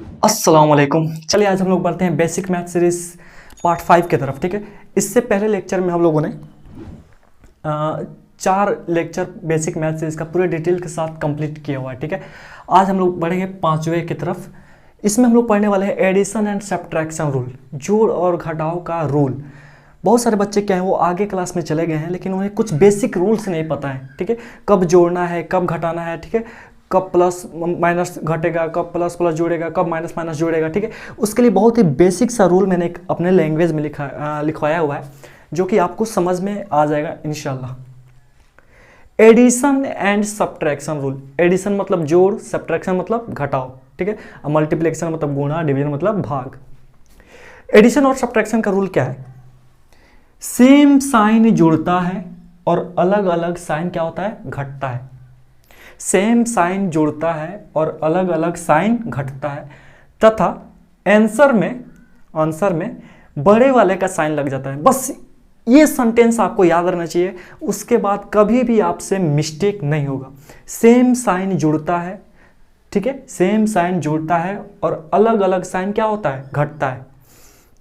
अस्सलाम वालेकुम। चलिए आज हम लोग बढ़ते हैं बेसिक मैथ सीरीज पार्ट 5 की तरफ। ठीक है, इससे पहले लेक्चर में हम लोगों ने 4 लेक्चर बेसिक मैथ सीरीज का पूरे डिटेल के साथ कंप्लीट किया हुआ है। ठीक है, आज हम लोग बढ़ेंगे 5वें की तरफ। इसमें हम लोग पढ़ने वाले हैं एडिशन एंड सब्ट्रैक्शन रूल, जोड़ और घटाव का रूल। बहुत सारे बच्चे क्या हैं वो आगे क्लास में चले गए हैं लेकिन उन्हें कुछ बेसिक रूल्स नहीं पता है। ठीक है, कब जोड़ना है, कब घटाना है, ठीक है, कब प्लस माइनस घटेगा, कब प्लस प्लस जोड़ेगा, कब माइनस माइनस जोड़ेगा। ठीक है, उसके लिए बहुत ही बेसिक सा रूल मैंने एक अपने लैंग्वेज में लिखवाया हुआ है जो कि आपको समझ में आ जाएगा इंशाल्लाह। Addition and subtraction rule. Addition मतलब जोड़, सब्ट्रैक्शन मतलब घटाव, ठीक है, मल्टीप्लिकेशन मतलब गुणा, डिवीजन मतलब भाग। एडिशन और सब्ट्रैक्शन का रूल क्या है? सेम साइन जुड़ता है और अलग अलग साइन क्या होता है? घटता है। सेम साइन जुड़ता है और अलग अलग साइन घटता है तथा आंसर में बड़े वाले का साइन लग जाता है। बस ये सेंटेंस आपको याद रहना चाहिए, उसके बाद कभी भी आपसे मिस्टेक नहीं होगा। सेम साइन जुड़ता है, ठीक है, सेम साइन जुड़ता है और अलग अलग साइन क्या होता है? घटता है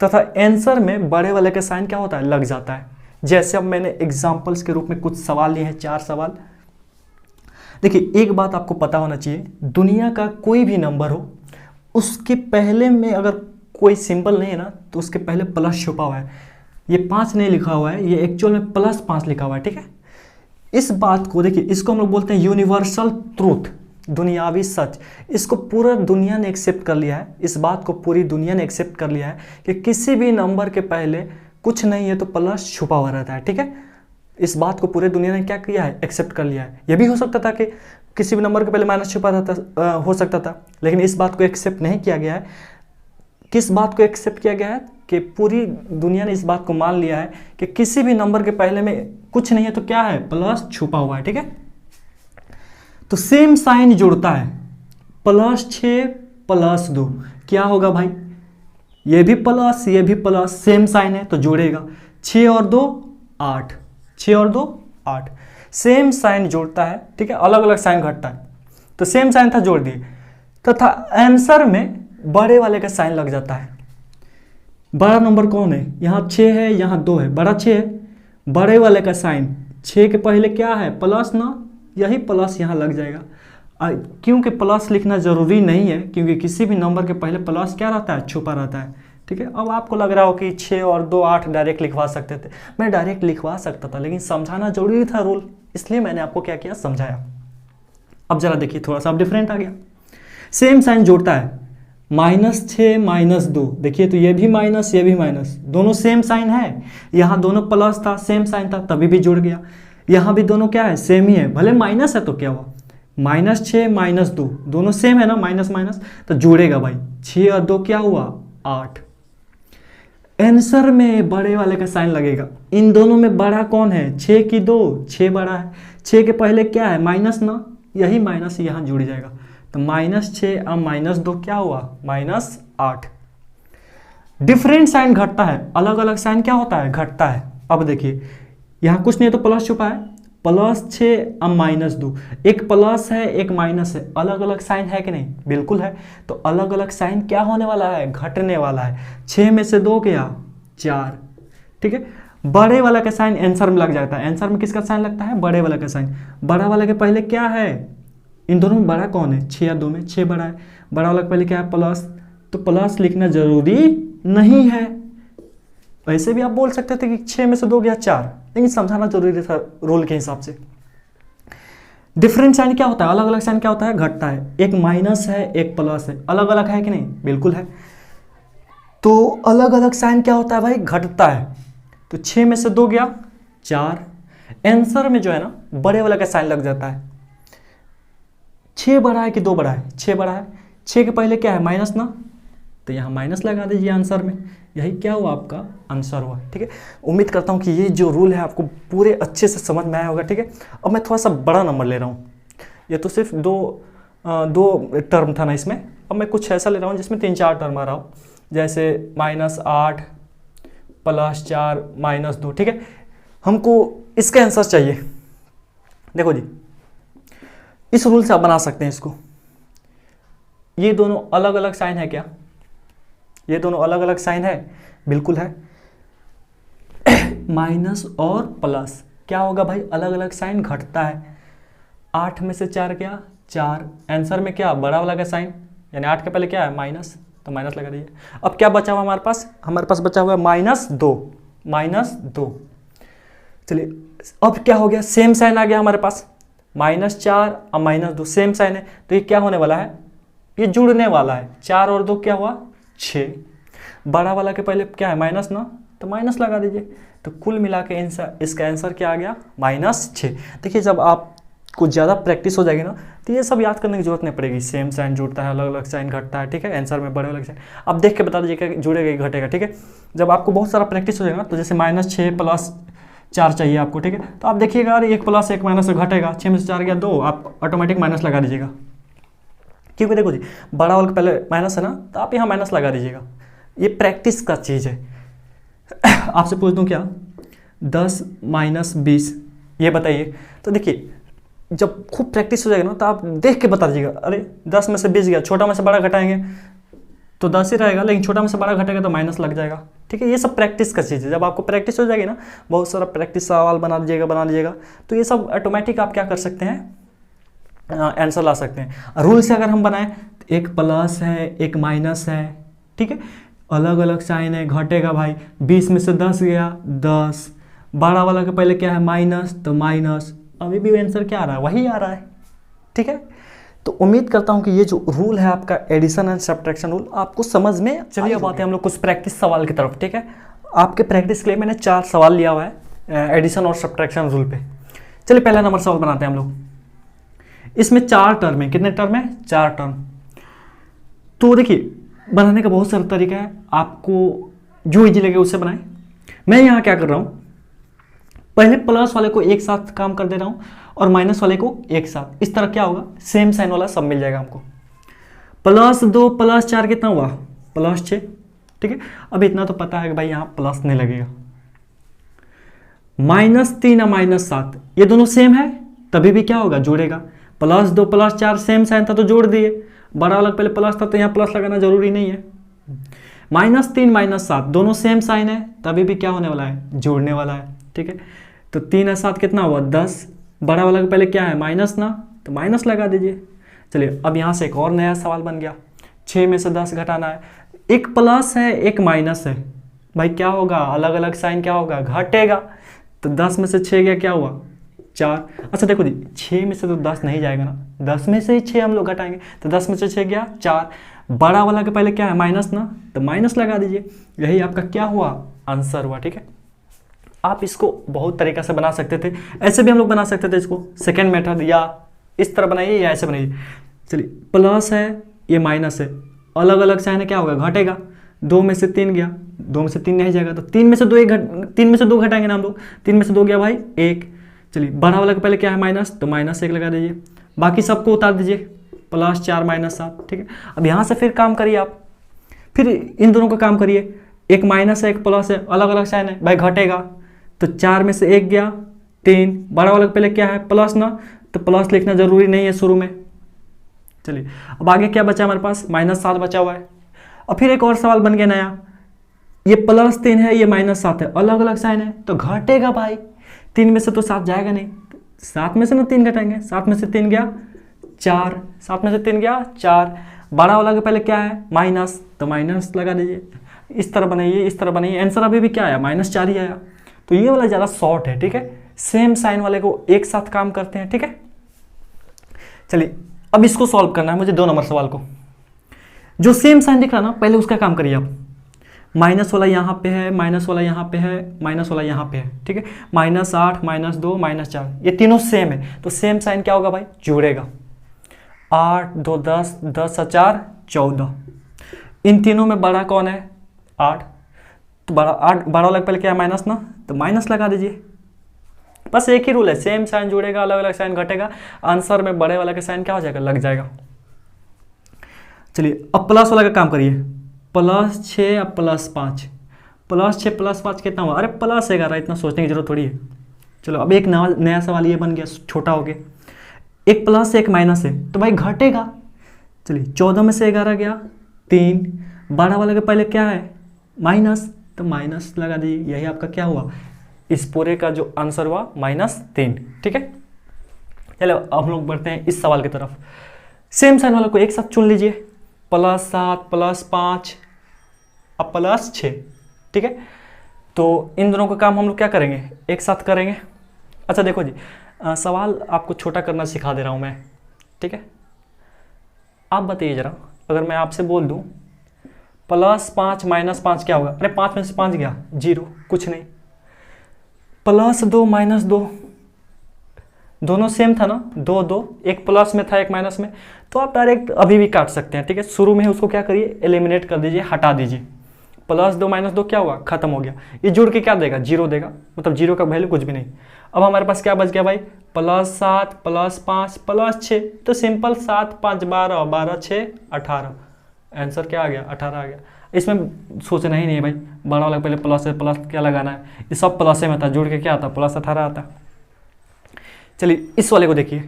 तथा आंसर में बड़े वाले का साइन क्या होता है? लग जाता है। जैसे अब मैंने एग्जाम्पल्स के रूप में कुछ सवाल लिए हैं, 4 सवाल। देखिए, एक बात आपको पता होना चाहिए, दुनिया का कोई भी नंबर हो उसके पहले में अगर कोई सिंबल नहीं है ना तो उसके पहले प्लस छुपा हुआ है। ये 5 नहीं लिखा हुआ है, ये एक्चुअल में +5 लिखा हुआ है। ठीक है, इस बात को देखिए, इसको हम लोग बोलते हैं यूनिवर्सल ट्रूथ, दुनियावी सच। इसको पूरा दुनिया ने एक्सेप्ट कर लिया है, इस बात को पूरी दुनिया ने एक्सेप्ट कर लिया है कि किसी भी नंबर के पहले कुछ नहीं है तो प्लस छुपा हुआ रहता है। ठीक है, इस बात को पूरे दुनिया ने क्या किया है? एक्सेप्ट कर लिया है। यह भी हो सकता था कि किसी भी नंबर के पहले माइनस छुपा रहता हो सकता था, लेकिन इस बात को एक्सेप्ट नहीं किया गया है। किस बात को एक्सेप्ट किया गया है? कि पूरी दुनिया ने इस बात को मान लिया है कि किसी भी नंबर के पहले में कुछ नहीं है तो क्या है? प्लस छुपा हुआ है। ठीक है, तो सेम साइन जुड़ता है, +6 +2 क्या होगा भाई? ये भी प्लस, ये भी प्लस, सेम साइन है तो जोड़ेगा। 6 और 2 8, 6 और 2 8। सेम साइन जोड़ता है, ठीक है, अलग अलग साइन घटता है, तो सेम साइन था जोड़ दिए तथा आंसर में बड़े वाले का साइन लग जाता है। बड़ा नंबर कौन है? यहाँ 6 है, यहाँ 2 है, बड़ा 6 है, बड़े वाले का साइन 6 के पहले क्या है? प्लस ना, यही प्लस यहाँ लग जाएगा। क्योंकि प्लस लिखना जरूरी नहीं है, क्योंकि किसी भी नंबर के पहले प्लस क्या रहता है? छुपा रहता है। ठीक है, अब आपको लग रहा हो कि 6 और 2 8 डायरेक्ट लिखवा सकते थे। मैं डायरेक्ट लिखवा सकता था लेकिन समझाना जरूरी था रूल, इसलिए मैंने आपको क्या किया? समझाया। अब जरा देखिए, थोड़ा सा अब डिफरेंट आ गया। सेम साइन जोड़ता है, -6 -2, देखिए तो ये भी माइनस, ये भी माइनस, दोनों सेम साइन है। यहाँ दोनों प्लस था, सेम साइन था, तभी भी जुड़ गया। यहाँ भी दोनों क्या है? सेम ही है, भले माइनस है तो क्या हुआ? -6 -2 दोनों सेम है ना, माइनस माइनस तो जुड़ेगा भाई। 6 और 2 क्या हुआ? 8। आंसर में बड़े वाले का साइन लगेगा। इन दोनों में बड़ा कौन है? 6 की 2, 6 बड़ा है। 6 के पहले क्या है? माइनस ना, यही माइनस यहाँ जुड़ जाएगा, तो -6 और -2 क्या हुआ? -8। डिफरेंट साइन घटता है, अलग अलग साइन क्या होता है? घटता है। अब देखिए, यहाँ कुछ नहीं है तो प्लस छुपा है, +6 और -2, एक प्लस है एक माइनस है, अलग अलग साइन है कि नहीं? बिल्कुल है। तो अलग अलग साइन क्या होने वाला है? घटने वाला है। 6 में से 2 गया 4। ठीक है, बड़े वाला का साइन आंसर में लग जाता है। आंसर में किसका साइन लगता है? बड़े वाला का साइन। बड़ा वाला के पहले क्या है? इन दोनों में बड़ा कौन है? 6 या 2 में 6 बड़ा है। बड़ा वाला के पहले क्या है? प्लस, तो प्लस लिखना जरूरी नहीं है। वैसे भी आप बोल सकते थे कि 6 में से 2 गया 4, लेकिन समझाना जरूरी था रूल के हिसाब से। डिफरेंट साइन क्या होता है? अलग अलग साइन क्या होता है? घटता है। एक माइनस है, एक प्लस है, अलग अलग है कि नहीं? बिल्कुल है। तो अलग अलग साइन क्या होता है भाई? घटता है। तो 6 में से 2 गया 4। आंसर में जो है ना, बड़े वाला का साइन लग जाता है। 6 बड़ा है कि 2 बड़ा है? 6 बड़ा है। 6 के पहले क्या है? माइनस ना, तो यहाँ माइनस लगा दीजिए आंसर में, यही क्या हुआ? आपका आंसर हुआ। ठीक है, उम्मीद करता हूँ कि ये जो रूल है आपको पूरे अच्छे से समझ में आया होगा। ठीक है, अब मैं थोड़ा सा बड़ा नंबर ले रहा हूँ। ये तो सिर्फ दो टर्म था ना इसमें, अब मैं कुछ ऐसा ले रहा हूँ जिसमें 3-4 टर्म आ रहा हो, जैसे -8 +4 -2। ठीक है, हमको इसका आंसर चाहिए। देखो जी, इस रूल से आप बना सकते हैं इसको। ये दोनों अलग अलग साइन है क्या? ये दोनों अलग अलग साइन है, बिल्कुल है। माइनस और प्लस क्या होगा भाई, अलग अलग साइन घटता है। 8 में से 4 क्या, 4। आंसर में क्या, बड़ा वाला का साइन, यानी 8 के पहले क्या है, माइनस, तो माइनस लगा दीजिए। अब क्या बचा हुआ हमारे पास बचा हुआ है -2। चलिए अब क्या हो गया, सेम साइन आ गया हमारे पास, -4 और -2 सेम साइन है, तो ये क्या होने वाला है, ये जुड़ने वाला है। 4 और 2 क्या हुआ, 6। बड़ा वाला के पहले क्या है, माइनस ना, तो माइनस लगा दीजिए। तो कुल मिला के इसका आंसर क्या आ गया, -6। देखिए जब आपको ज़्यादा प्रैक्टिस हो जाएगी ना, तो ये सब याद करने की जरूरत नहीं पड़ेगी। सेम साइन जुड़ता है, अलग अलग साइन घटता है, ठीक है। आंसर में बड़े अलग साइन अब देख के बता दीजिएगा जुड़ेगा कि घटेगा, ठीक है। जब आपको बहुत सारा प्रैक्टिस हो जाएगा, तो जैसे -6 + 4 चाहिए आपको, ठीक है। तो आप देखिएगा अरे 1 + 1 माइनस घटेगा, 6 में से 4 गया 2, आप ऑटोमेटिक माइनस लगा दीजिएगा। क्योंकि देखो जी बड़ा वाला पहले माइनस है ना, तो आप यहाँ माइनस लगा दीजिएगा। ये प्रैक्टिस का चीज़ है। आपसे पूछ दूँ क्या, 10 - 20 ये बताइए। तो देखिए जब खूब प्रैक्टिस हो जाएगा ना, तो आप देख के बता दीजिएगा, अरे 10 में से 20 गया, छोटा में से बड़ा घटाएंगे तो 10 ही रहेगा, लेकिन छोटा में से बड़ा घटेगा तो माइनस लग जाएगा, ठीक है। ये सब प्रैक्टिस का चीज़ है। जब आपको प्रैक्टिस हो जाएगी ना, बहुत सारा प्रैक्टिस सवाल बना लीजिएगा, तो ये सब ऑटोमेटिक आप क्या कर सकते हैं, आंसर ला सकते हैं। रूल से अगर हम बनाएं तो एक प्लस है, एक माइनस है, ठीक है, अलग अलग साइन है, घटेगा भाई। 20 में से 10 गया 10, बड़ा वाला के पहले क्या है, माइनस, तो माइनस, अभी भी आंसर क्या आ रहा है, वही आ रहा है, ठीक है। तो उम्मीद करता हूं कि ये जो रूल है आपका एडिशन एंड सब्ट्रैक्शन रूल आपको समझ में। चलिए अब आते हैं हम लोग कुछ प्रैक्टिस सवाल की तरफ, ठीक है। आपके प्रैक्टिस के लिए मैंने 4 सवाल लिया हुआ है एडिशन और सब्ट्रैक्शन रूल पे। चलिए पहला नंबर सवाल बनाते हैं हम लोग। इसमें 4 टर्म है, कितने टर्म है, 4 टर्म। तो देखिए बनाने का बहुत सारा तरीका है, आपको जो इजी लगे उससे बनाएं। मैं यहाँ क्या कर रहा हूँ, पहले प्लस वाले को एक साथ काम कर दे रहा हूँ और माइनस वाले को एक साथ। इस तरह क्या होगा, सेम साइन वाला सब मिल जाएगा हमको। +2 + 4 कितना हुआ, +6, ठीक है। अब इतना तो पता है कि भाई यहाँ प्लस नहीं लगेगा। -3 और -7 ये दोनों सेम है, तभी भी क्या होगा, जुड़ेगा। +2 + 4 सेम साइन था तो जोड़ दिए, बड़ा वाला पहले प्लस था तो यहाँ प्लस लगाना जरूरी नहीं है। -3 -7 दोनों सेम साइन है, तभी भी क्या होने वाला है, जोड़ने वाला है, ठीक है। तो 3 और 7 कितना हुआ, 10, बड़ा वाला के पहले क्या है, माइनस ना, तो माइनस लगा दीजिए। चलिए अब यहाँ से एक और नया सवाल बन गया, 6 में से 10 घटाना है। एक प्लस है, एक माइनस है, भाई क्या होगा, अलग अलग साइन क्या होगा, घटेगा। तो 10 में से 6 गया, क्या हुआ, 4। अच्छा देखो जी 6 में से तो 10 नहीं जाएगा ना, 10 में से ही 6 हम लोग घटाएंगे, तो 10 में से 6 गया 4। बड़ा वाला के पहले क्या है, माइनस ना, तो माइनस लगा दीजिए। यही आपका क्या हुआ, आंसर हुआ, ठीक है। आप इसको बहुत तरीका से बना सकते थे, ऐसे भी हम लोग बना सकते थे इसको, सेकेंड मेथड, या इस तरह बनाइए या ऐसे बनाइए। चलिए प्लस है, ये माइनस है, अलग अलग साइन है, क्या होगा, घटेगा। 2 में से 3 गया, 2 में से 3 नहीं जाएगा, तो 3 में से 2 घटाएंगे ना हम लोग, 3 में से 2 गया भाई 1। चलिए बड़ा वाला के पहले क्या है, माइनस, तो -1 लगा दीजिए। बाकी सबको उतार दीजिए, +4 -7, ठीक है। अब यहाँ से फिर काम करिए आप, फिर इन दोनों का काम करिए, एक माइनस है एक प्लस है, अलग अलग साइन है, भाई घटेगा। तो 4 में से 1 गया 3, बड़ा वाला के पहले क्या है, प्लस ना, तो प्लस लिखना जरूरी नहीं है शुरू में। चलिए अब आगे क्या बचा हमारे पास, -7 बचा हुआ है। और फिर एक और सवाल बन गया नया, ये +3 है, ये -7 है, अलग अलग साइन है, तो घटेगा भाई। 3 में से तो 7 जाएगा नहीं, 7 में से ना 3 घटाएंगे, 7 में से 3 गया 4, 7 में से 3 गया 4। बड़ा वाला के पहले क्या है, माइनस, तो माइनस लगा दीजिए। इस तरह बनाइए, इस तरह बनाइए, आंसर अभी भी क्या आया, -4 ही आया। तो ये वाला ज़्यादा शॉर्ट है, ठीक है। सेम साइन वाले को एक साथ काम करते हैं, ठीक है। चलिए अब इसको सॉल्व करना है मुझे, 2 नंबर सवाल को। जो सेम साइन दिख रहा ना, पहले उसका काम करिए आप। माइनस वाला यहाँ पे है, माइनस वाला यहाँ पे है, माइनस वाला यहाँ पे है, ठीक है। -8 -2 -4 ये तीनों सेम है, तो सेम साइन क्या होगा भाई, जुड़ेगा। 8 2 10, 10 और 4 14। इन तीनों में बड़ा कौन है, 8, तो बड़ा वाला पहले क्या है, माइनस ना, तो माइनस लगा दीजिए। बस एक ही रूल है, सेम साइन जुड़ेगा, अलग अलग साइन घटेगा, आंसर में बड़े वाला का साइन क्या हो जाएगा, लग जाएगा। चलिए अब प्लस वाला का काम करिए, +6 और +5, +6 +5 कितना हुआ, अरे +11, इतना सोचने की जरूरत थोड़ी है। चलो अब एक नया सवाल ये बन गया, छोटा हो गया, एक प्लस एक माइनस है, तो भाई घटेगा। चलिए 14 में से 11 गया 3, 12 वाले के पहले क्या है माइनस, तो माइनस लगा दीजिए, यही आपका क्या हुआ, इस पूरे का जो आंसर हुआ -3। ठीक है, चलो अब हम लोग बढ़ते हैं इस सवाल की तरफ। सेम साइन वाला को एक साथ चुन लीजिए, +7 +5 अब +6। ठीक है, तो इन दोनों का काम हम लोग क्या करेंगे, एक साथ करेंगे। अच्छा देखो जी, सवाल आपको छोटा करना सिखा दे रहा हूँ मैं। ठीक है, आप बताइए ज़रा, अगर मैं आपसे बोल दूँ +5 -5 क्या होगा, अरे 5 में से 5 गया 0, कुछ नहीं। +2 -2 दोनों सेम था ना, 2 2, एक प्लस में था एक माइनस में, तो आप डायरेक्ट अभी भी काट सकते हैं। ठीक है, शुरू में ही उसको क्या करिए, एलिमिनेट कर दीजिए, हटा दीजिए। +2 -2 क्या हुआ, खत्म हो गया। ये जुड़ के क्या देगा, 0 देगा, मतलब 0 का वैल्यू कुछ भी नहीं। अब हमारे पास क्या बच गया भाई, +7 +5 +6, तो सिंपल 7 5 12 12 6 18, आंसर क्या आ गया, 18 आ गया। इसमें सोचना ही नहीं है भाई, बड़ा वाला पहले प्लस है, प्लस क्या लगाना है, ये सब प्लस में था, जुड़ के क्या आता, +18 आता। चलिए इस वाले को देखिए,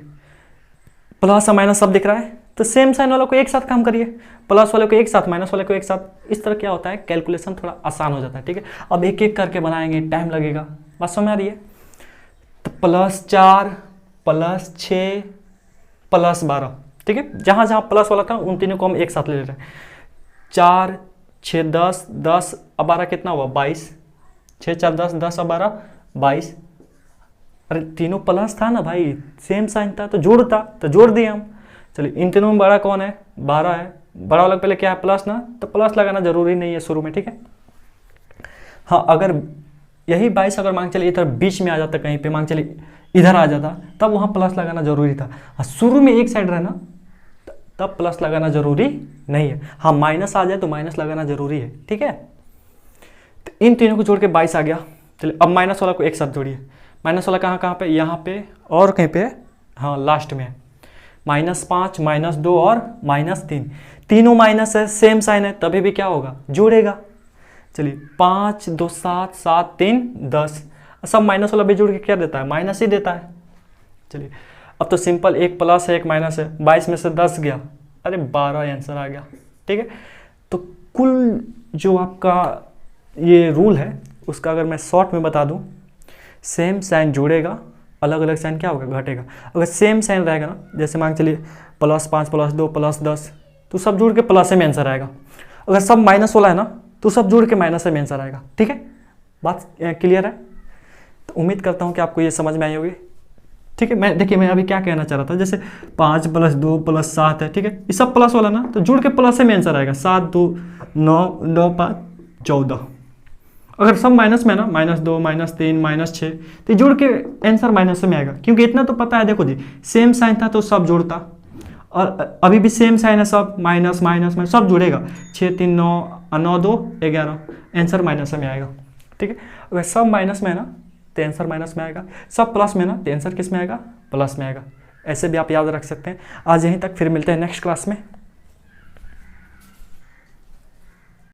प्लस और माइनस सब दिख रहा है, तो सेम साइन वाला को एक साथ काम करिए, प्लस वाले को एक साथ, माइनस वाले को एक साथ। इस तरह क्या होता है, कैलकुलेशन थोड़ा आसान हो जाता है। ठीक है, अब एक एक करके बनाएंगे, टाइम लगेगा, बात समझ आ रही है। तो +4 +6 +12, ठीक है, जहाँ जहाँ प्लस वाला था उन तीनों को हम एक साथ ले रहे हैं। 4 6 10 10 और 12 कितना हुआ, 22, 6 4 10 10 और 12 22। अरे तीनों प्लस था ना भाई, सेम साइन था तो जोड़ता, तो जोड़ दिए हम। चलिए इन तीनों में बड़ा कौन है, 12 है, बड़ा वाला पहले क्या है प्लस ना, तो प्लस लगाना जरूरी नहीं है शुरू में। ठीक है, हाँ अगर यही 22 अगर मांग चलिए इधर बीच में आ जाता, कहीं पे मांग चलिए इधर आ जाता, तब वहाँ प्लस लगाना जरूरी था। हाँ शुरू में एक साइड रहना तब प्लस लगाना जरूरी नहीं है। हाँ माइनस आ जाए तो माइनस लगाना जरूरी है। ठीक है, तो इन तीनों को जोड़ के 22 आ गया। चलिए अब माइनस वाला को एक साथ जोड़िए, माइनस वाला कहाँ कहाँ पे, यहाँ पे और कहीं पे, हाँ लास्ट में है, -5 -2 और -3, तीनों माइनस है, सेम साइन है, तभी भी क्या होगा, जोड़ेगा। चलिए 5 2 7 7 3 10, सब माइनस वाला भी जोड़ के क्या देता है, माइनस ही देता है। चलिए अब तो सिंपल, एक प्लस है एक माइनस है, 22 में से 10 गया, अरे 12 आंसर आ गया। ठीक है, तो कुल जो आपका ये रूल है उसका अगर मैं शॉर्ट में बता दूं, सेम साइन जोड़ेगा, अलग अलग साइन क्या होगा, घटेगा। अगर सेम साइन रहेगा ना, जैसे मान चलिए +5 +2 +10, तो सब जोड़ के प्लस में आंसर आएगा। अगर सब माइनस वाला है ना, तो सब जोड़ के माइनस में आंसर आएगा। ठीक है, बात क्लियर है। तो उम्मीद करता हूँ कि आपको ये समझ में आई होगी। ठीक है, मैं देखिए मैं अभी क्या कहना चाह रहा था, जैसे 5 +2 +7 है, ठीक है, ये सब प्लस वाला ना, तो जुड़ के प्लस में आंसर आएगा, 7 2 9 9 5 14। अगर सब माइनस में है ना, -2 -3 -6, तो जुड़ के आंसर माइनस में आएगा, क्योंकि इतना तो पता है। देखो जी सेम साइन था तो सब जोड़ता, और अभी भी सेम साइन है, सब माइनस माइनस में सब जुड़ेगा, 6 3 9 9 2 11, आंसर माइनस में आएगा। ठीक है, अगर सब माइनस में है ना तो आंसर माइनस में आएगा, सब प्लस में ना तो आंसर किस में आएगा, प्लस में आएगा। ऐसे भी आप याद रख सकते हैं। आज यहीं तक, फिर मिलते हैं नेक्स्ट क्लास में।